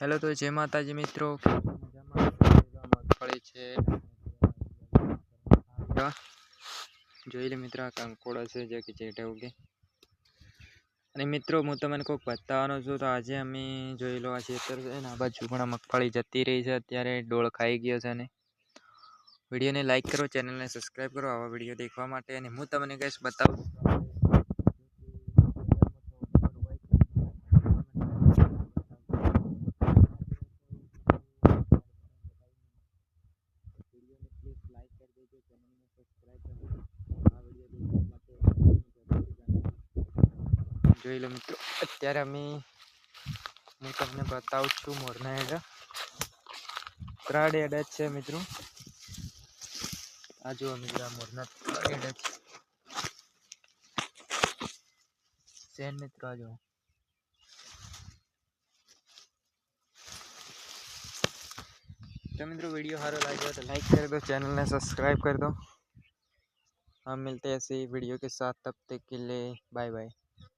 Hello तो जय माताजी मित्रों मगफળી છે જોઈ લે મિત્ર કંકોડા છે જે કે ચેટા ઉગે અને મિત્રો હું તમને કોઈક બતાવવાનો છું તો આજે અમે જોઈ લો આ ખેતર છે ને આ બાજુ પણ મગફળી જતી રહી છે અત્યારે ડોળ ખાઈ ગયો છે ને વિડીયોને લાઈક કરો ચેનલને સબસ્ક્રાઈબ કરો આવા વિડીયો દેખવા માટે અને હું તમને કઈશ બતાવું લાઈક કરી દેજો ચેનલને સબસ્ક્રાઇબ કરી દેજો આ વિડીયો દેખવા માટે જોઈ લો મિત્રો અત્યારે હું તમને બતાવું છું મોરના એડા ત્રણ એડા છે મિત્રો આ જુઓ મિત્રો આ મોરના ત્રણ એડા છે મિત્રો આ જુઓ तो मित्रों वीडियो सारा लगा तो लाइक कर दो चैनल ने सब्सक्राइब कर दो हम मिलते हैं ऐसे वीडियो के साथ तब तक के लिए बाय बाय।